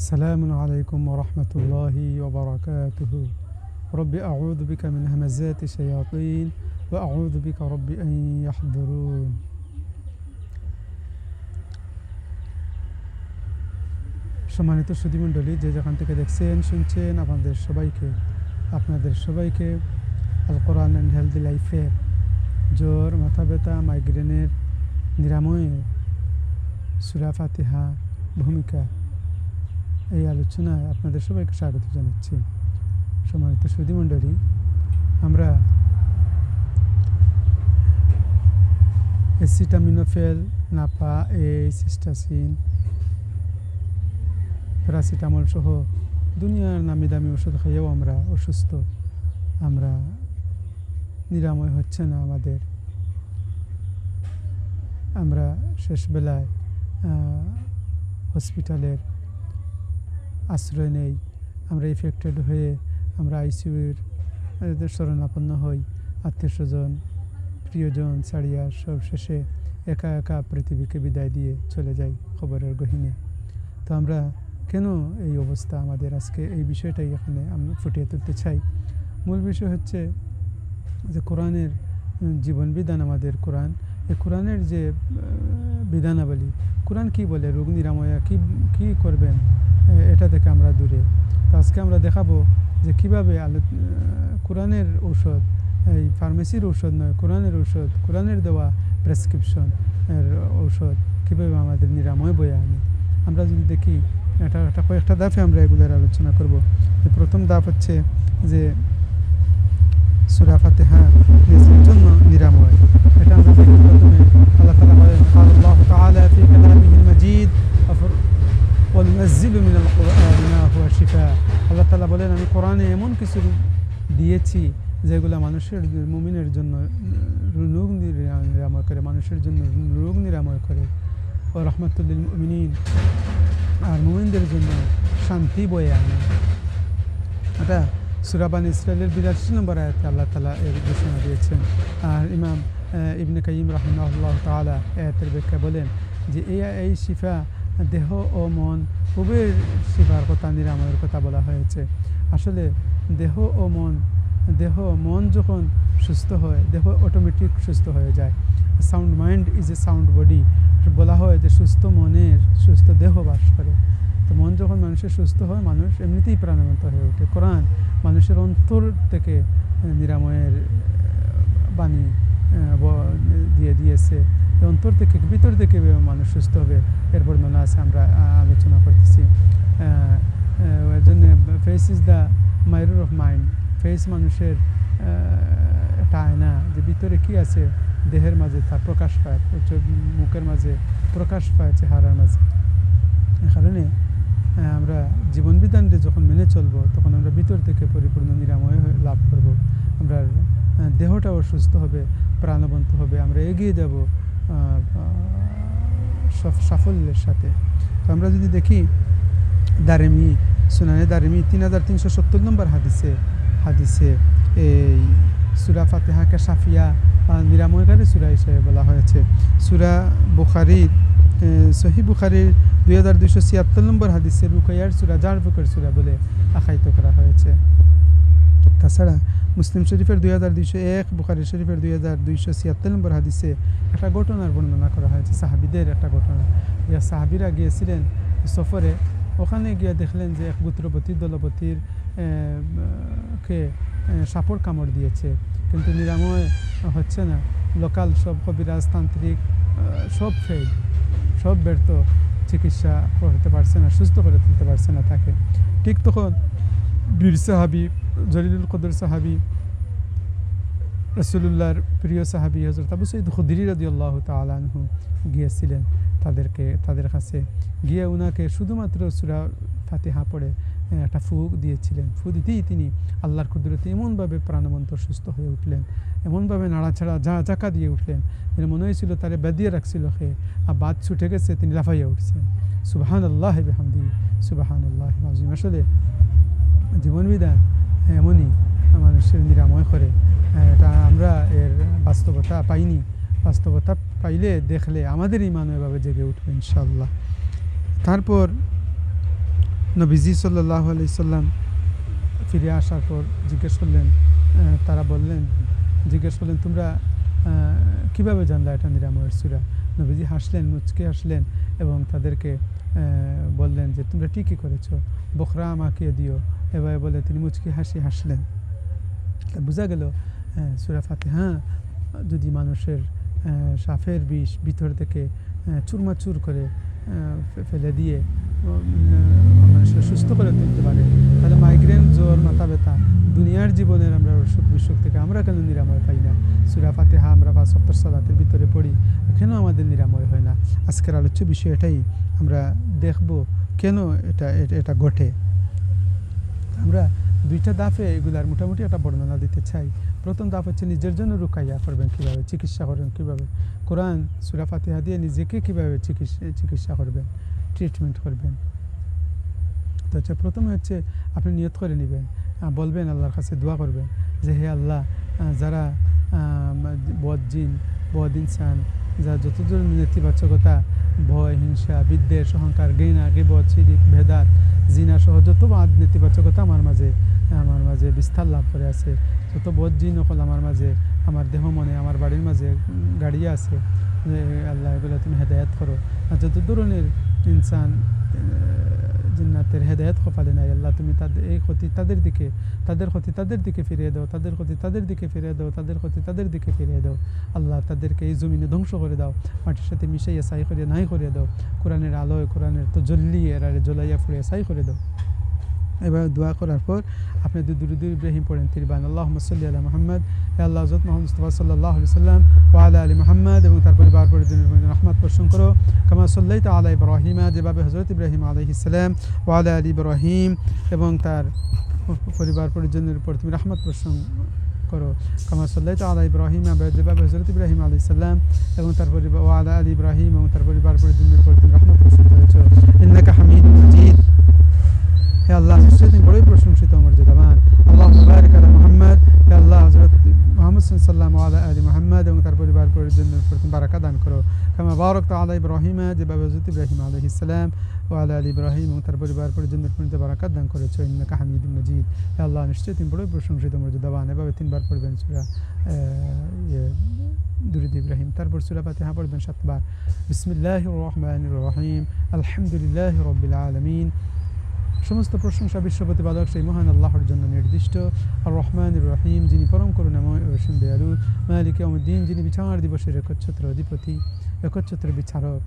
السلام عليكم ورحمة الله وبركاته. رب أعوذ بك من همزات الشياطين وأعوذ بك رب أن يحضرون. সম্মানিত সুধীমণ্ডলী, যে যেখান থেকে দেখছেন শুনছেন, আপনাদের সবাইকে আল কোরআন অ্যান্ড হেলদি লাইফের জ্বর, মাথা ব্যথা, মাইগ্রেনের নিরাময়ে সূরা ফাতিহা ভূমিকা এই আলোচনায় আপনাদের সবাইকে স্বাগত জানাচ্ছি। সম্মানিত সুধীমণ্ডলী, আমরা অ্যাসিটামিনোফেন, নাপা, সিস্টাসিন, প্যারাসিটামল সহ দুনিয়ার নামি দামি ওষুধ খেয়েও আমরা অসুস্থ, আমরা নিরাময় হচ্ছে না আমাদের। আমরা শেষ বেলায় হসপিটালের আশ্রয় নেই, আমরা ইফেক্টেড হয়ে আমরা আইসিইউর শরণাপন্ন হই, আত্মীয় স্বজন প্রিয়জন ছাড়িয়া সব শেষে একা একা পৃথিবীকে বিদায় দিয়ে চলে যাই খবরের গহীনে। তো আমরা কেন এই অবস্থা আমাদের, আজকে এই বিষয়টাই এখানে আমরা ফুটিয়ে তুলতে চাই। মূল বিষয় হচ্ছে যে কোরআনের জীবন বিধান, আমাদের কোরআন, এই কোরআনের যে বিধানাবলী, কোরআন কি বলে, রোগ নিরাময়া কি করবেন, এটা থেকে আমরা দূরে। তো আজকে আমরা দেখাবো যে কীভাবে কোরআনের ঔষধ, এই ফার্মেসির ঔষধ নয়, কোরআনের ঔষধ, কোরআনের দেওয়া প্রেসক্রিপশন এর ঔষধ কীভাবে আমাদের নিরাময় বয়ে আনে। আমরা যদি দেখি এটা কয়েকটা ধাপে আমরা এগুলোর আলোচনা করব। যে প্রথম ধাপ হচ্ছে যে সূরা ফাতিহা নিজের জন্য নিরাময়। এটা আমরা দেখি প্রথমে আল্লাহ তাআলা বলেন, আল্লাহু তাআলা ফি কালামিহিল মাজিদ ওয়ানুনাজ্জিলু মিনাল কুরআনি মা হুয়া শিফা। আল্লাহ তাআলা বলেন, আমি কোরআনে এমন কিছু দিয়েছি যেগুলো মানুষের, মুমিনের জন্য রোগ নিরাময় করে, মানুষের জন্য রোগ নিরাময় করে, ও রাহমাতুল লিল মুমিনিন, আর মুমিনদের জন্য শান্তি বয়ে আনে। এটা সূরা বানী ইসরাঈলের ৮২ নম্বর আয়াতে আল্লাহ তাআলা এর ঘোষণা দিয়েছেন। আর ইমাম ইবনে কাইয়িম রাহিমাহুল্লাহ তাআলা আয়াতের ব্যাখ্যা বলেন যে এই শিফা দেহ ও মন উভয়ের শিফার কথা, নিরাময়ের কথা বলা হয়েছে। আসলে দেহ মন যখন সুস্থ হয়, দেহ অটোমেটিক সুস্থ হয়ে যায়। Sound mind is a sound body. বলা হয় যে সুস্থ মনের সুস্থ দেহ বাস করে। তো মন যখন মানুষের সুস্থ হয়, মানুষ এমনিতেই প্রাণবন্ত হয়ে ওঠে। কোরআন মানুষের অন্তর থেকে নিরাময়ের বাণী দিয়ে দিয়েছে। অন্তর থেকে, ভিতর থেকে মানুষ সুস্থ হবে, এর বর্ণনা আছে, আমরা আলোচনা করতেছি। এর জন্য face is the mirror of mind. Face মানুষের একটা আয়না, যে ভিতরে কি আছে দেহের মাঝে তা প্রকাশ পায়, মুখের মাঝে প্রকাশ পায়, চেহারার মাঝে। এ কারণে আমরা জীবনবিধানটি যখন মেনে চলবো, তখন আমরা ভিতর থেকে পরিপূর্ণ নিরাময় লাভ করব। আমরা দেহটাও সুস্থ হবে, প্রাণবন্ত হবে, আমরা এগিয়ে যাব সাফল্যের সাথে। তো আমরা যদি দেখি দারিমি, সুনানে দারিমি 3370 নম্বর হাদিসে এই সূরা ফাতিহাকে শাফিয়া নিরাময়কারী সূরা হিসেবে বলা হয়েছে। সূরা বুখারীর, সহিহ বুখারীর 2276 নম্বর হাদিসে রুকাইয়ার সূরা, জাড় ফুকের সূরা বলে আখ্যায়িত করা হয়েছে। তাছাড়া মুসলিম শরীফের 2201, বুখারী শরীফের 2276 নম্বর হাদিসে একটা ঘটনার বর্ণনা করা হয়েছে, সাহাবীদের একটা ঘটনা। সাহাবীরা গিয়েছিলেন সফরে, ওখানে গিয়ে দেখলেন যে এক গোত্রপতি দলপতির কে সাপড় কামড় দিয়েছে, কিন্তু নিরাময় হচ্ছে না। লোকাল সব কবিরাজ, তান্ত্রিক সব ফেল, সব ব্যর্থ, চিকিৎসা করতে পারছে না, সুস্থ করে তুলতে পারছে না তাকে। ঠিক তখন বীর সাহাবী, জলিলুল কদর সাহাবী, রাসূলুল্লাহর প্রিয় সাহাবী হযরত আবু সাঈদ খুদরি রাদিয়াল্লাহু তাআলা আনহু গিয়েছিলেন তাদের কাছে। গিয়ে ওনাকে শুধুমাত্র সূরা ফাতিহা পড়ে একটা ফু দিয়েছিলেন। ফু দিতেই তিনি আল্লাহর কুদরতে এমনভাবে প্রাণবন্ত সুস্থ হয়ে উঠলেন, এমনভাবে নাড়াছাড়া জাকা দিয়ে উঠলেন, যেন মনে হয়েছিল তারে বেঁধিয়ে রাখছিল খেয়ে, আর বাদ ছুটে গেছে, তিনি লাফাইয়া উঠছেন। সুবহানাল্লাহ বিহামদিহি সুবহানাল্লাহিল আযীম। আসলে জীবনবিধান এমনই মানুষের নিরাময় করে। এটা আমরা এর বাস্তবতা পাইনি, বাস্তবতা পাইলে দেখলে আমাদের ঈমান এভাবে জেগে উঠবে ইনশাআল্লাহ। তারপর নবীজি সাল্লাল্লাহু আলাইহি সাল্লাম ফিরে আসার পর জিজ্ঞেস করলেন, জিজ্ঞেস করলেন তোমরা কিভাবে জানলা এটা নিরাময়ের সূরা? নবীজি হাসলেন, মুচকে হাসলেন এবং তাদেরকে বললেন যে তোমরা ঠিকই করেছো, বকরা আমাকে দিও, এভাবে বলে তিনি মুচকি হাসলেন। বোঝা গেল সূরা ফাতিহা যদি মানুষের সাফের বিষ ভিতর থেকে চুরমাচুর করে ফেলে দিয়ে মানুষকে সুস্থ করে তুলতে পারে, তাহলে মাইগ্রেন, জ্বর, মাথা ব্যথা, দুনিয়ার জীবনের আমরা অসুখ বিসুখ থেকে আমরা কেন নিরাময় পাই না? সূরা ফাতিহা আমরা 5 ওয়াক্ত সালাতের ভিতরে পড়ি, কেন আমাদের নিরাময় হয় না? আজকের আলোচ্য বিষয় এটাই, আমরা দেখব কেন এটা ঘটে। আমরা দুইটা ধাপে এগুলার মোটামুটি একটা বর্ণনা দিতে চাই। প্রথম ধাপ হচ্ছে নিজের জন্য রুকাইয়া করবেন কীভাবে, চিকিৎসা করবেন কীভাবে, কোরআন সূরা ফাতিহা দিয়ে নিজেকে কীভাবে চিকিৎসা করবেন, ট্রিটমেন্ট করবেন। তো হচ্ছে প্রথমে হচ্ছে আপনি নিয়ত করে নেবেন, বলবেন আল্লাহর কাছে দোয়া করবেন যে হে আল্লাহ, যারা বদ জিন, বদ ইনসান, যা যত ধরনের নেতিবাচকতা, ভয়, হিংসা, বিদ্বেষ, অহংকার, ঘৃণা, গীবত, শিরক, ভেদাত, জিনা সহ যত নেতিবাচকতা আমার মাঝে বিস্তার লাভ করে আছে, যত বদ জিন হল আমার মাঝে, আমার দেহ মনে, আমার বাড়ির মাঝে গাড়িয়ে আছে, আল্লাহ এগুলো তুমি হেদায়েত করো। আর যত ধরনের ইনসান জিন্নাতের হেদায়েত কপালে নাই, আল্লাহ তুমি তাদের এই ক্ষতি তাদের ক্ষতি তাদের দিকে ফিরিয়ে দাও, তাদের ক্ষতি তাদের দিকে ফিরিয়ে দাও, তাদের ক্ষতি তাদের দিকে ফিরিয়ে দাও। আল্লাহ তাদেরকে এই জমিনে ধ্বংস করে দাও, মাটির সাথে মিশাইয়া ছাই করে নাই করে দাও, কোরআনের আলোয়, কোরআনের তো জ্বলিয়ে এরারে জ্বলাইয়া ফুড়িয়ে ছাই করে দাও। এবার দোয়া করার পর আপনি দুরূদ ইব্রাহিম পড়েন 3 বার, আল্লাহুম্মা সাল্লি আলা মুহাম্মদ, হে আল্লাহ হযরত মুহাম্মদ মুস্তাফা সাল্লাল্লাহু আলাইহি ওয়াসাল্লাম ওয়া আলা আলি মুহাম্মদ, এবং তারপর বার পরে রহমত বর্ষণ করো, কামা সাল্লাইতা আলা ইব্রাহিম, যেভাবে হযরত ইব্রাহিম আলাইহিস সালাম, ওয়া আলা আলি ইব্রাহিম, এবং তার পরিবার পরিজনের উপর তুমি রহমত বর্ষণ করো, কামা সাল্লাইতা আলা ইব্রাহিম, যেভাবে হযরত ইব্রাহিম আলাইহিস সালাম এবং তার পরিবার, ওয়া আলা আলি ইব্রাহিম, এবং তার পরিবার পরিজনের উপর তুমি রহমত বর্ষণ করেছো, ইন্নাকা হামিদুম মাজিদ। হে আল্লাহ, নিশ্চয়ই তুমি বড়ই প্রশংসিত, মর্যাদাবান। আল্লাহুম্মা বারিক আলা মুহাম্মদ, হে আল্লাহ হযরত মুহাম্মদ সাল্লাল্লাহু আলা আলি মুহাম্মদ এবং তার পরিবার পরিজনের উপর তুমি বারাকা দান করো, কামা বারাকতা আলা ইব্রাহিম, যেভাবে হযরত ইব্রাহিম আলাইহিস সালাম ওয়া আলা আলি ইব্রাহিম এবং তার পরিবার পরিজনের উপর তুমি বারাকাত দান করেছো, ইন্নাকা হামিদুম মাজিদ। হে আল্লাহ, নিশ্চয়ই তুমি বড়ই প্রশংসিত, মর্যাদাবান। এভাবে 3 বার পড়বেন সূরা দুরূদ ইব্রাহিম। তারপর সূরা ফাতিহা পড়বেন 7 বার। বিসমিল্লাহির রহমানির রহিম, আলহামদুলিল্লাহি রাব্বিল আলামিন। সমস্ত প্রশংসা বিশ্ব প্রতিপালক সেই মহান আল্লাহর জন্য নির্দিষ্ট। আর রহমানির রহিম, যিনি পরম করুণাময় ও অসীম দয়ালু। মালিক ইয়াউমিদ্দিন, যিনি বিচার দিবসের একচ্ছত্র অধিপতি, একচ্ছত্র বিচারক।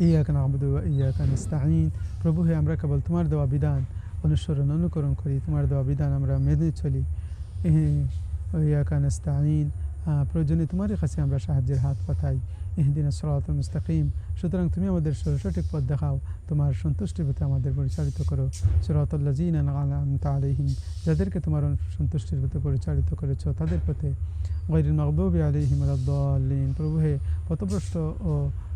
ইয়াকা না'বুদু ওয়া ইয়াকা নাস্তাঈন। প্রভু হে, আমরা কেবল তোমার দেওয়া বিধান অনুকরণ করি, তোমার দেওয়া বিধান আমরা মেনে চলি। ইয়াকা নাস্তাঈন, প্রয়োজনে তোমার কাছে আমরা সাহায্যের হাত পাঠাই। ইহদিনাস সিরাতাল মুস্তাকিম, সুতরাং তুমি আমাদের সঠিক পথ দেখাও, তোমার সন্তুষ্টির প্রতি আমাদের পরিচালিত করো। সিরাতাল লাযিনা আন'আমতা আলাইহিম, যাদেরকে তোমার সন্তুষ্টির প্রতি পরিচালিত করেছো তাদের পথে। গায়রিল মাগদুবি আলাইহিম ওয়ালাদ-দাল্লিন, প্রভু হে, পথভ্রষ্ট ও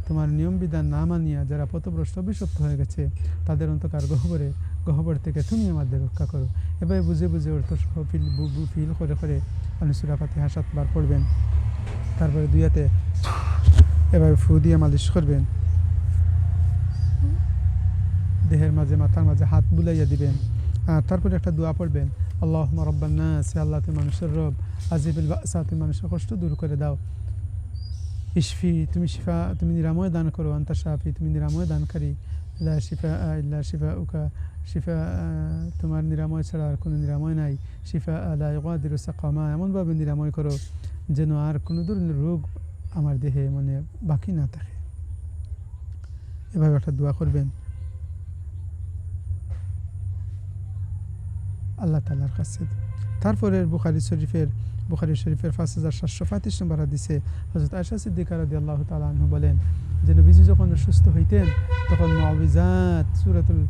তোমার নিয়ম বিধান না মানিয়া যারা পথভ্রষ্ট অভিশপ্ত হয়ে গেছে, তাদের অন্তকার গহ্বর থেকে তুমি আমাদের রক্ষা করো। এভাবে বুঝে বুঝে অর্থ সহ ফিল করে আপনি সূরা ফাতিহা 7 বার পড়বেন। তারপরে 2 হাতে এভাবে ফু দিয়ে মালিশ করবেন, দেহের মাঝে, মাথার মাঝে হাত বুলাইয়া দিবেন। তারপরে একটা দোয়া পড়বেন, আল্লাহুম্মা রাব্বান নাস, আল্লাহ তুমি মানুষের রব, আজিবিল বাসা, তুমি মানুষের কষ্ট দূর করে দাও। ইশফি, তুমি শিফা, তুমি নিরাময় দান করো। আনতা শাফি, তুমি নিরাময় দানকারী। লা শিফা ইল্লা শিফাউকা, শিফা তোমার নিরাময় ছাড়া আর কোনো নিরাময় নাই। শিফা লা ইউগাদিরু সাকামা, এমনভাবে নিরাময় করো যেন আর কোনো ধরনের রোগ আমার দেহে মনে বাকি না থাকে। এভাবে একটা দোয়া করবেন আল্লাহ তাআলার কাছে। তারপরে বুখারী শরীফের 5735 নম্বর হাদিসে হযরত আয়েশা সিদ্দিকা রাদিয়াল্লাহু তাআলা আনহা বলেন যে নবীজি যখন অসুস্থ হইতেন তখন মুআউযিজাত, সূরাতুল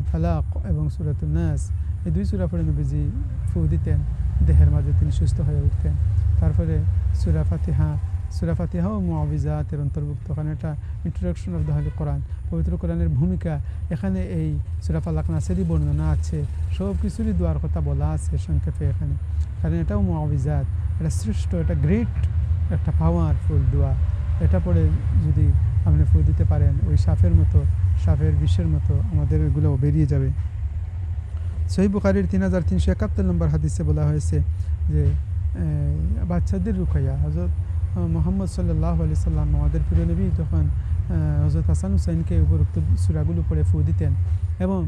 ফালাক এবং সূরাতুন নাস, এই 2 সূরা পড়ে নবীজি ফু দিতেন, দেহের মাঝে তিনি সুস্থ হয়ে উঠতেন। তারপরে সূরা ফাতিহা ও মুআউযিজাতের অন্তর্ভুক্ত, কারণ এটা ইন্ট্রোডাকশন অফ দ্য হোলি কোরআন, পবিত্র কোরআনের ভূমিকা। এখানে এই সূরা ফালাক নাসেরই বর্ণনা আছে, সব কিছুরই দোয়ার কথা বলা আছে সংক্ষেপে এখানে, কারণ এটাও মুআউযিজাত, এটা শ্রেষ্ঠ, এটা গ্রেট, একটা পাওয়ারফুল দোয়া। এটা পড়ে যদি আপনি ফু দিতে পারেন, ওই সাপের মতো সাপের বিষের মতো আমাদের এগুলো বেরিয়ে যাবে। সহিহ বুখারীর 3371 নম্বর হাদিসে বলা হয়েছে যে বাচ্চাদের রুকাইয়া হযরত মুহাম্মদ সাল্লাল্লাহু আলাইহি সাল্লাম আমাদের প্রিয় নবী যখন হযরত হাসান হুসাইনকে উপরোক্ত সূরাগুলো পড়ে ফু দিতেন এবং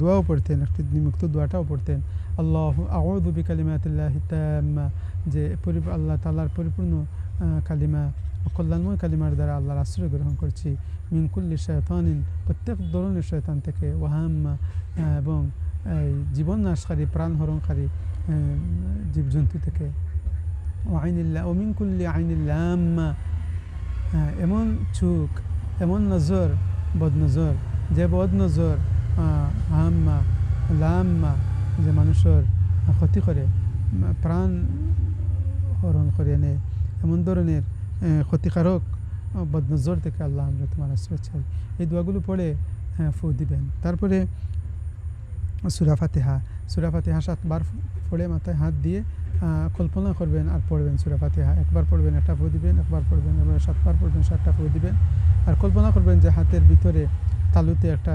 দোয়াও পড়তেন, একটি নিম্নোক্ত দোয়াটাও পড়তেন, আল্লাহু আউযু বিকালিমাতিল্লাহি তাম্মা, যে আল্লাহ তাআলার পরিপূর্ণ কালিমা, কল্যাণময় কালিমার দ্বারা আল্লাহর আশ্রয় গ্রহণ করছি, মিন কুল্লি শায়তানিন, প্রত্যেক ধরনের শয়তান থেকে, ওয়াহাম্মা, এবং জীবন নাশকারী প্রাণহরণকারী জীবজন্তু থেকে, ওয়াইনিল্লাহ ও মিন কুল্লি আইনিল লাম্মা, এমন চোখ, এমন নজর, বদনজর, যে বদনজর হাম্মা লাম্মা, যে মানুষের ক্ষতি করে, প্রাণ হরণ করে নেয়, এমন ধরনের ক্ষতিকারক বদনজর থেকে আল্লাহ আমরা তোমার আশ্রয় চাই। এই দোয়াগুলো পড়ে ফু দিবেন। তারপরে সূরা ফাতিহা 7 বার পড়ে মাথায় হাত দিয়ে কল্পনা করবেন আর পড়বেন সূরা ফাতিহা। একবার পড়বেন, একটা ফু দিবেন, একবার পড়বেন, এবার 7 বার পড়বেন, 7টা ফু দিবেন। আর কল্পনা করবেন যে হাতের ভিতরে তালুতে একটা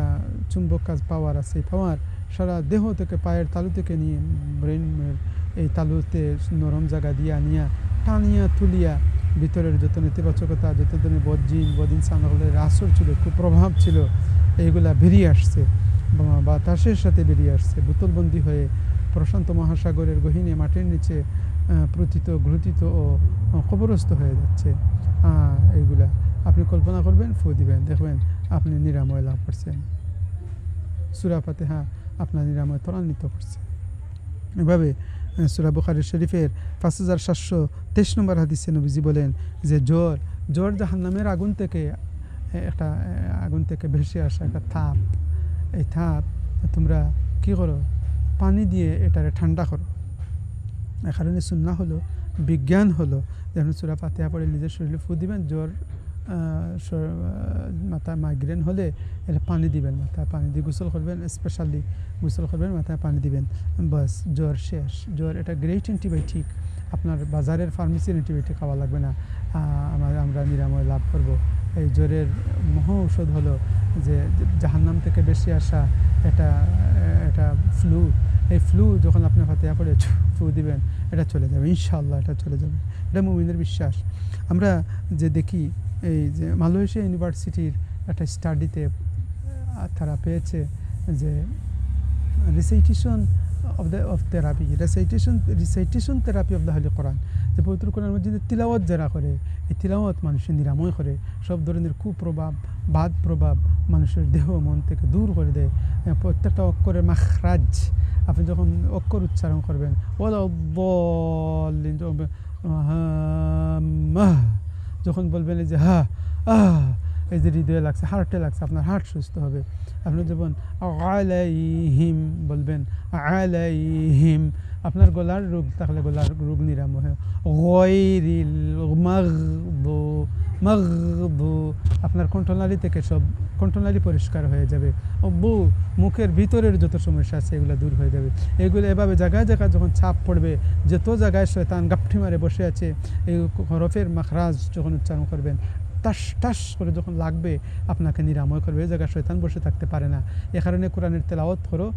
চুম্বক কাজ পাওয়ার আছে, এই পাওয়ার সারা দেহ থেকে, পায়ের তালু থেকে নিয়ে ব্রেনের এই তালুতে নরম জায়গা দিয়ে আনিয়া টানিয়া তুলিয়া ভিতরের যত নেতিবাচকতা, যত ধরনের বদজিন ইনসানের আসর ছিল, কুপ্রভাব ছিল, এইগুলা বেরিয়ে আসছে, বাতাসের সাথে বেরিয়ে আসছে, বোতলবন্দি হয়ে প্রশান্ত মহাসাগরের গহীনে মাটির নিচে প্রতীত, গ্রথিত ও কবরস্থ হয়ে যাচ্ছে। এইগুলা আপনি কল্পনা করবেন, ফু দিবেন, দেখবেন আপনি নিরাময় লাভ করছেন। সূরা ফাতিহা আপনার নিরাময় ত্বরান্বিত করছে। এভাবে সূরা বুখারী শরীফের 5723 নম্বর হাদিসে নবীজি বলেন যে জ্বর জাহান্নামের আগুন থেকে ভেসে আসা একটা তাপ, এই তাপ তোমরা কি করো, পানি দিয়ে এটারে ঠান্ডা করো। এ কারণে সুন্নাহ হলো, বিজ্ঞান হলো, যেমন সূরা ফাতিহা পড়ে নিজের শরীরে ফু দিবেন। জ্বর মাথায় মাইগ্রেন হলে এটা পানি দিবেন, মাথায় পানি দিয়ে গোসল করবেন, স্পেশালি গোসল করবেন, মাথায় পানি দিবেন, বাস জ্বর শেষ। জ্বর এটা গ্রেট অ্যান্টিবায়োটিক, আপনার বাজারের ফার্মেসির অ্যান্টিবায়োটিক খাওয়া লাগবে না, আমরা নিরাময় লাভ করব। এই জ্বরের মহা ঔষধ হলো যে জাহান্নাম থেকে বেশি আসা এটা ফ্লু। এই ফ্লু যখন আপনি ফাতিহা পড়ে ফু দিবেন, এটা চলে যাবে, ইনশাআল্লাহ এটা চলে যাবে। এটা মুমিনের বিশ্বাস। আমরা যে দেখি এই যে মালয়েশিয়া ইউনিভার্সিটির একটা স্টাডিতে তারা পেয়েছে যে recitation of therapy, recitation therapy of the holy Quran, যে পবিত্র কোরআনের মধ্যে তিলাওয়াত যারা করে, এই তিলাওয়াত মানুষের নিরাময় করে, সব ধরনের কুপ্রভাব, বাদ প্রভাব মানুষের দেহ মন থেকে দূর করে দেয়। প্রত্যেকটা অক্ষরের মাখরাজ আপনি যখন অক্ষর উচ্চারণ করবেন, যখন বলবেন এই যে এই যে হৃদয়ে লাগছে, হার্টে লাগছে, আপনার হার্ট সুস্থ হবে। আপনি যখন আলাইহিম বলবেন, আলাইহিম, আপনার গলার রোগ থাকলে গলার রোগ নিরাময় হয়। গয়রিল মাগদু, আপনার কণ্ঠনালী থেকে সব কণ্ঠনালী পরিষ্কার হয়ে যাবে। মুখের ভিতরের যত সমস্যা আছে এগুলো দূর হয়ে যাবে। এগুলো এভাবে জায়গায় জায়গায় যখন ছাপ পড়বে, যত জায়গায় শয়তান গাপঠি মারে বসে আছে, এই হরফের মাখরাজ যখন উচ্চারণ করবেন, টাস টাস করে যখন লাগবে আপনাকে নিরাময় করবে। এই জায়গায় শয়তান বসে থাকতে পারে না। এ কারণে কোরআনের তেলাওয়াত করো,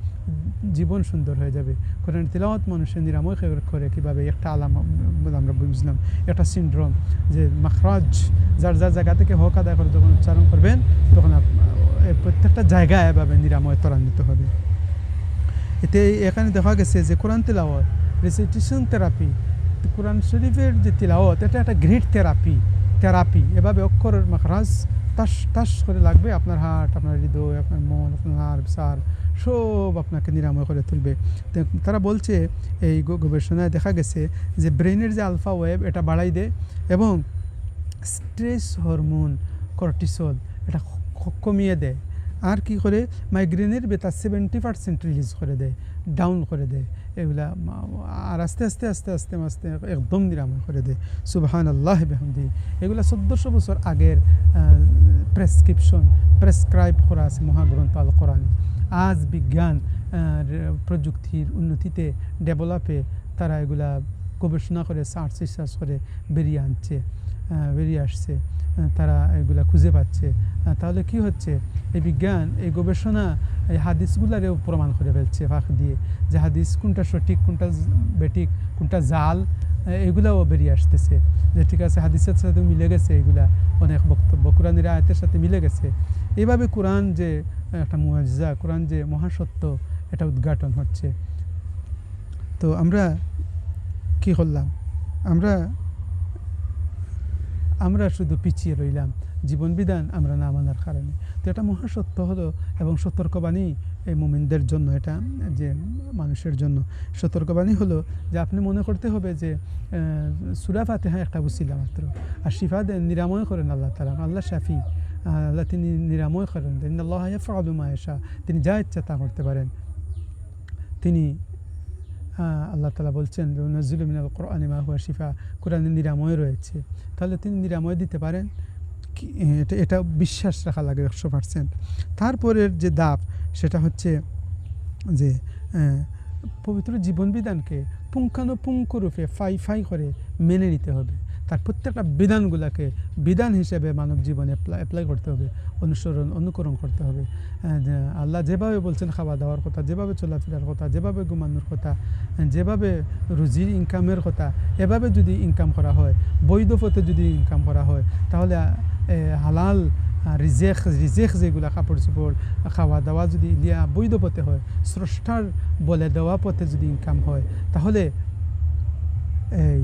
জীবন সুন্দর হয়ে যাবে। কোরআনের তেলাওয়াত মানুষের নিরাময় করে কীভাবে, একটা আমরা বুঝলাম, একটা সিনড্রোম, যে মাখরাজ যার জায়গা থেকে হক আদায় করে যখন উচ্চারণ করবেন, তখন প্রত্যেকটা জায়গায় এভাবে নিরাময় ত্বরান্বিত হবে। এতে এখানে দেখা গেছে যে কোরআন তেলাওয়াত, রিসাইটেশন থেরাপি, কোরআন শরীফের যে তেলাওয়াত, এটা একটা গ্রেট থেরাপি। এভাবে অক্ষরের মাখরাজ টাস টাস করে লাগবে, আপনার হার্ট, আপনার হৃদয়, আপনার মন, আপনার নার্ভ সার সব আপনাকে নিরাময় করে তুলবে। তারা বলছে, এই গবেষণায় দেখা গেছে যে ব্রেনের যে আলফা ওয়েভ এটা বাড়াই দেয় এবং স্ট্রেস হরমোন কর্টিসল এটা কমিয়ে দেয়। আর কি করে, মাইগ্রেনের বেতা 70% রিলিজ করে দেয়, ডাউন করে দেয় এগুলা, আর আস্তে আস্তে আস্তে আস্তে আস্তে একদম নিরাময় করে দেয়। সুবহানাল্লাহ বিহামদিহি। এগুলা 1400 বছর আগের প্রেসক্রাইব করা আছে মহাগ্রন্থ আল কোরআনে। আজ বিজ্ঞান প্রযুক্তির উন্নতিতে, ডেভেলপে তারা এগুলা গবেষণা করে, সার্চ করে বেরিয়ে আনছে। বেরিয়ে আসছে, তারা এগুলা খুঁজে পাচ্ছে। তাহলে কি হচ্ছে, এই বিজ্ঞান, এই গবেষণা এই হাদিসগুলারেও প্রমাণ করে ফেলছে ফাঁক দিয়ে, যে হাদিস কোনটা সঠিক, কোনটা বেঠিক, কোনটা জাল, এগুলাও বেরিয়ে আসতেছে। যে ঠিক আছে, হাদিসের সাথে মিলে গেছে, এগুলা অনেক বক্তব্য কোরআনের আয়াতের সাথে মিলে গেছে। এইভাবে কোরআন যে একটা মুআজিজা, কোরআন যে মহাসত্য, এটা উদ্ঘাটন হচ্ছে। তো আমরা কি করলাম, আমরা শুধু পিছিয়ে রইলাম জীবন বিধান আমরা না মানার কারণে। তো এটা মহাসত্য হলো, এবং সতর্কবাণী এই মুমিনদের জন্য, এটা যে মানুষের জন্য সতর্কবাণী হলো যে আপনি মনে করতে হবে যে সূরা ফাতিহা একটা উসিলা মাত্র, আর শিফা দেন, নিরাময় করেন আল্লাহ তাআলা। আল্লাহ শাফি, আল্লাহ তিনি নিরাময় করেন, ইন্নাল্লাহ ইয়াফআলু মা ইয়াশা, তিনি যা ইচ্ছা তা করতে পারেন। তিনি আল্লাহ তাআলা বলছেন, নাযিলু মিনাল কুরআনি মা হুয়া শিফা, কোরআনে নিরাময় রয়েছে। তাহলে তিনি নিরাময় দিতে পারেন, এটা বিশ্বাস রাখা লাগে 100%। তারপরের যে ধাপ, সেটা হচ্ছে যে পবিত্র জীবন বিধানকে পুঙ্খানুপুঙ্খরূপে ফাই করে মেনে নিতে হবে। তার প্রত্যেকটা বিধানগুলোকে বিধান হিসেবে মানব জীবনে অ্যাপ্লাই করতে হবে, অনুকরণ করতে হবে। আল্লাহ যেভাবে বলছেন খাওয়া দাওয়ার কথা, যেভাবে চলাফেরার কথা, যেভাবে ঘুমানোর কথা, যেভাবে রুজি ইনকামের কথা, এভাবে যদি ইনকাম করা হয়, বৈধ পথে যদি ইনকাম করা হয়, তাহলে হালাল রিজেক যেগুলো, কাপড় চোপড়, খাওয়া দাওয়া যদি বৈধ পথে হয়, স্রষ্টার বলে দেওয়া পথে যদি ইনকাম হয়, তাহলে এই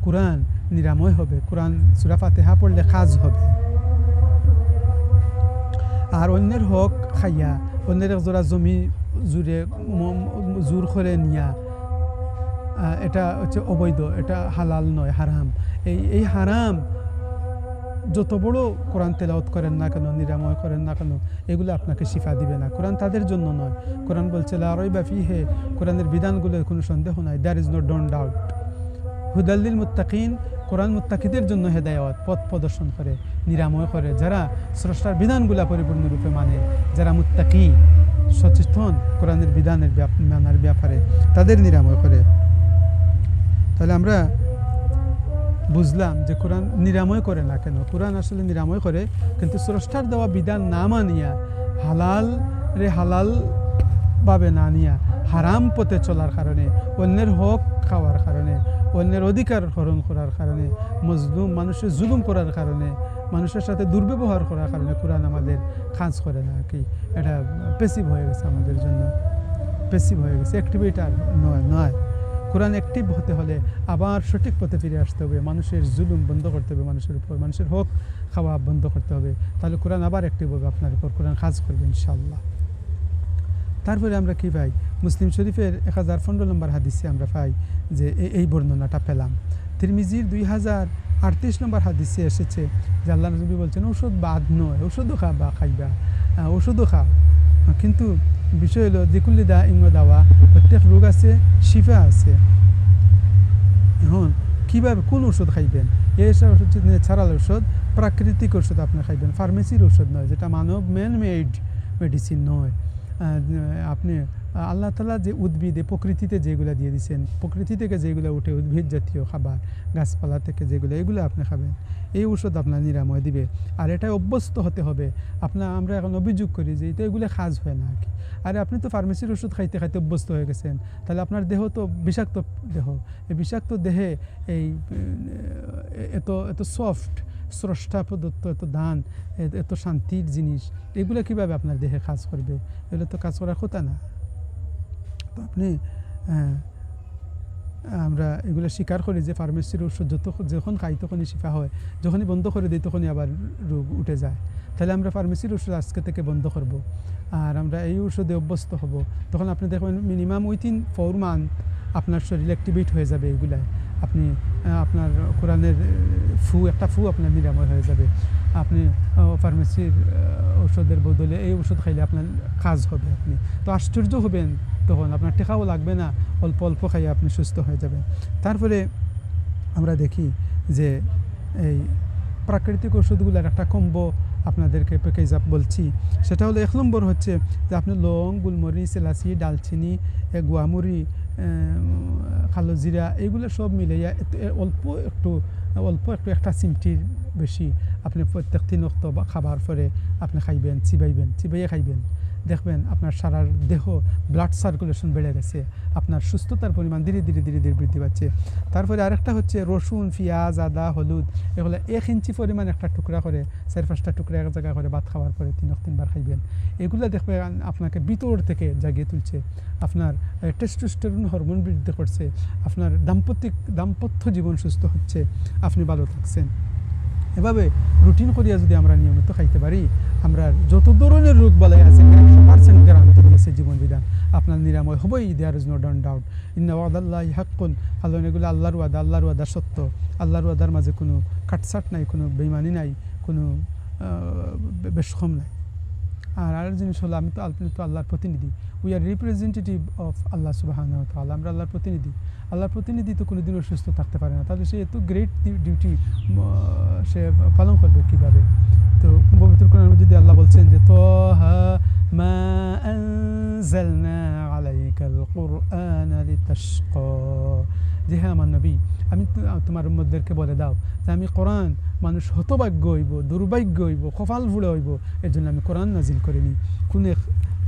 কোরআন নিরাময় হবে। কোরআন সূরা ফাতিহা পড়লে কাজ হবে। আর অন্যের হক খাইয়া, অন্যের একজোড়া জমি জোর করে নিয়া, এটা হচ্ছে অবৈধ, এটা হালাল নয়, হারাম। এই হারাম যত বড় কোরআন তেলাওয়াত করেন না কেন, নিরাময় করেন না কেন, এগুলো আপনাকে শিফা দিবে না। কোরআন তাদের জন্য নয়। কোরআন বলছে লা রাইবা ফিহি, কোরআনের বিধানগুলোর কোনো সন্দেহ নাই, দ্যার ইজ নো ডাউট। হুদাল লিল মুত্তাকিন, কোরআন মুত্তাকিদের জন্য হেদায়েত, পথ প্রদর্শন করে, নিরাময় করে, যারা স্রষ্টার বিধানগুলো পরিপূর্ণরূপে মানে, যারা মুত্তাকি, সচেতন কোরআনের বিধানের মানার ব্যাপারে, তাদের নিরাময় করে। তাহলে আমরা বুঝলাম যে কোরআন নিরাময় করে না কেন। কোরআন আসলে নিরাময় করে, কিন্তু স্রষ্টার দেওয়া বিধান না মানিয়া, হালাল ভাবে না নিয়া, হারাম পথে চলার কারণে, অন্যের হক খাওয়ার কারণে, অন্যের অধিকার হরণ করার কারণে, মজলুম মানুষের জুলুম করার কারণে, মানুষের সাথে দুর্ব্যবহার করার কারণে কোরআন আমাদের কাজ করে না। কি এটা প্যাসিভ হয়ে গেছে আমাদের জন্য, প্যাসিভ হয়ে গেছে, অ্যাক্টিভিটার নয়। কোরআন অ্যাক্টিভ হতে হলে আবার সঠিক পথে ফিরে আসতে হবে, মানুষের জুলুম বন্ধ করতে হবে, মানুষের উপর, মানুষের হক খাওয়া বন্ধ করতে হবে। তাহলে কোরআন আবার অ্যাক্টিভ হবে আপনার উপর, কোরআন কাজ করবে ইনশাআল্লাহ। তারপরে আমরা কি পাই, মুসলিম শরীফের 1015 নম্বর হাদিসে আমরা পাই যে এই বর্ণনাটা পেলাম। তিরমিজির 2038 নম্বর হাদিসে এসেছে যে আল্লাহ নবী বলছেন, ঔষধ বাদ নয়, ঔষধও খাইবা, ঔষধও খাও, কিন্তু বিষয় হলো দিকুল্লি দা ইংমা দাওয়া, প্রত্যেক রোগ আছে, শিফা আছে। এখন কীভাবে কোন ওষুধ খাইবেন? এই ওষুধ হচ্ছে ন্যাচারাল ওষুধ, প্রাকৃতিক ওষুধ আপনি খাইবেন, ফার্মেসির ওষুধ নয়, যেটা মানব ম্যান মেড মেডিসিন নয়। আপনি আল্লাহ তাআলা যে উদ্ভিদে প্রকৃতিতে যেগুলো দিয়ে দিয়েছেন, প্রকৃতি থেকে যেগুলো উঠে, উদ্ভিদ জাতীয় খাবার, গাছপালা থেকে যেগুলো, এগুলো আপনি খাবেন, এই ওষুধ আপনার নিরাময় দিবে। আর এটা অভ্যস্ত হতে হবে। আমরা এখন অভিযোগ করি যে এটা এগুলো কাজ হয় না কি। আরে আপনি তো ফার্মেসির ওষুধ খাইতে খাইতে অভ্যস্ত হয়ে গেছেন, তাহলে আপনার দেহ তো বিষাক্ত দেহ। এই বিষাক্ত দেহে এই এত সফট স্রষ্টা প্রদত্ত এত দান, এত শান্তির জিনিস, এগুলো কিভাবে আপনার দেহে কাজ করবে? এগুলো তো কাজ করার কথা না। তো আপনি আমরা এগুলো স্বীকার করি যে ফার্মেসির ওষুধ যখন খাই তখনই শিফা হয়, যখনই বন্ধ করে দিই তখনই আবার রোগ উঠে যায়। তাহলে আমরা ফার্মেসির ওষুধ আজকে থেকে বন্ধ করব, আর আমরা এই ওষুধে অভ্যস্ত হব। তখন আপনি দেখবেন মিনিমাম উইথিন 4 মান্থ আপনার শরীর অ্যাক্টিভেট হয়ে যাবে এগুলায়। আপনি আপনার কোরআনের একটা ফু আপনার নিরাময় হয়ে যাবে। আপনি ফার্মেসির ওষুধের বদলে এই ওষুধ খাইলে আপনার কাজ হবে। আপনি তো আশ্চর্য হবেন, তখন আপনার টেকাও লাগবে না, অল্প অল্প খাইয়ে আপনি সুস্থ হয়ে যাবেন। তারপরে আমরা দেখি যে এই প্রাকৃতিক ওষুধগুলোর একটা কম্বো আপনাদেরকে প্যাকেজ বলছি। সেটা হলো 1 নম্বর হচ্ছে যে আপনি লং, গুলমরিচ, এলাচি, ডালচিনি, গুয়ামুড়ি, কালো জিরা, এগুলো সব মিলাইয়া অল্প একটু অল্প একটু একটা চিমটির বেশি আপনি প্রত্যেক 3 ওয়াক্ত খাবার পরে আপনি খাইবেন, চিবাইয়ে খাইবেন, দেখবেন আপনার সারা দেহ ব্লাড সার্কুলেশন বেড়ে গেছে, আপনার সুস্থতার পরিমাণ ধীরে ধীরে ধীরে ধীরে বৃদ্ধি পাচ্ছে। তারপরে আরেকটা হচ্ছে রসুন, পেঁয়াজ, আদা, হলুদ, এগুলো 1 ইঞ্চি পরিমাণ একটা টুকরা করে 4-5টা টুকরা এক জায়গা করে ভাত খাওয়ার পরে 3 বার খাইবেন। এগুলো দেখবেন আপনাকে ভিতর থেকে জাগিয়ে তুলছে, আপনার টেস্টোস্টেরন হরমোন বৃদ্ধি করছে, আপনার দাম্পত্য জীবন সুস্থ হচ্ছে, আপনি ভালো থাকছেন। এভাবে রুটিন করিয়া যদি আমরা নিয়মিত খাইতে পারি, আমরা যত ধরনের রোগ বালাই আছে 100% গ্যারান্টি দিয়েছে জীবন বিধান, আপনার নিরাময় হবেই, দেয়ার ইজ নো ডাউট। ইন্না ওয়াদাল্লাহি হাক্কুন, আল্লাহ এগুলো আল্লাহর ওয়াদা সত্য, আল্লাহর ওয়াদার মাঝে কোনো কাটছাট নাই, কোনো বেইমানি নাই, কোনো বেশখম নাই। আর জিনিস হলো আপনি তো আল্লাহর প্রতিনিধি, উই আর রিপ্রেজেন্টেটিভ অফ আল্লাহ সুবহানাহু ওয়া তাআলা, আমরা আল্লাহর প্রতিনিধি। আল্লাহর প্রতিনিধি তো কোনোদিন অসুস্থ থাকতে পারে না, তাহলে সে এত গ্রেট ডিউটি সে পালন করবে কীভাবে? তো পবিত্র কোরআনে যদি আল্লাহ বলছেন যে তাহা মা আনজালনা আলাইকাল কুরআনা লিতাশকা, যে হ্যাঁ আমার নবী, আমি তোমার উম্মতদেরকে বলে দাও যে আমি কোরআন, মানুষ হতভাগ্য হইব, দুর্ভাগ্য হইব, কপাল ফুলে হইব, এর জন্য আমি কোরআন নাজিল করিনি। কোন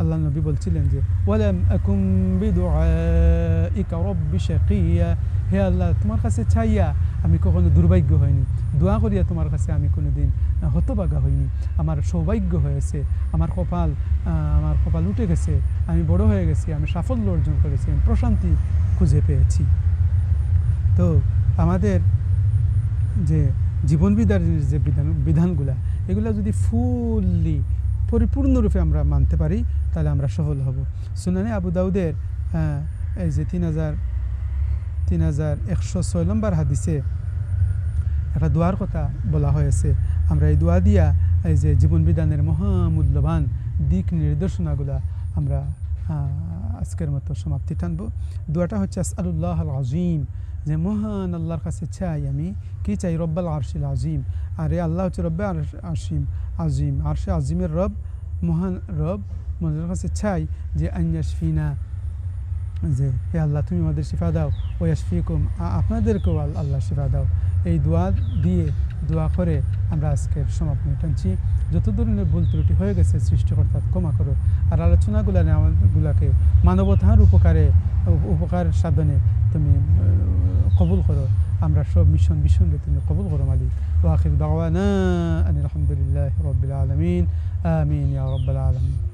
আল্লাহ নবী বলছিলেন যে ওয়ালাম আকুম বিদুআইকা রাব্বি শাকিয়া, হে আল্লাহ তোমার কাছে চাইয়া আমি কখনো দুর্ভাগ্য হইনি, দোয়া করিয়া তোমার কাছে আমি কোনোদিন হতভাগা হইনি, আমার সৌভাগ্য হয়েছে, আমার কপাল উঠে গেছে, আমি বড় হয়ে গেছি, আমি সাফল্য অর্জন করেছি, আমি প্রশান্তি খুঁজে পেয়েছি। তো আমাদের যে জীবন বিধানের যে বিধানগুলা, এগুলো যদি ফুললি পরিপূর্ণরূপে আমরা মানতে পারি, তাহলে আমরা সফল হব। সুনানে আবু দাউদের এই যে 3106 নম্বর হাদিসে একটা দোয়ার কথা বলা হয়েছে। আমরা এই দোয়া দিয়া এই যে জীবন বিধানের মহামূল্যবান দিক নির্দেশনাগুলা আমরা আজকের মতো সমাপ্তি টানব। দোয়াটা হচ্ছে আসআলুল্লাহ আল আজিম, যে মহান আল্লাহর কাছে চাই, আমি কি চাই? রব্বাল আরশিল আজিম, আর আল্লাহ হচ্ছে রব্বে আজিম, আরশে আজিমের রব, মহান রব, মনের কাছে চাই যে আইয়াশফিনা, যে হে আল্লাহ তুমি আমাদের শিফা দাও, ওয়াশফিকুম, আপনাদেরকেও আল্লাহ শিফা দাও। এই দোয়া করে আমরা আজকের সমাপনী টানছি। যত ধরনের ভুল ত্রুটি হয়ে গেছে সৃষ্টিকর্তা ক্ষমা করো, আর আলোচনাগুলাকে মানবতার উপকার সাধনে তুমি কবুল করো, আমরা সব মিশনকে তুমি কবুল করো মালিক। ওয়া আখির দাওয়ানা আনিল হামদুলিল্লাহি রাব্বিল আলামিন, আমিন ইয়া রাব্বাল আলামিন।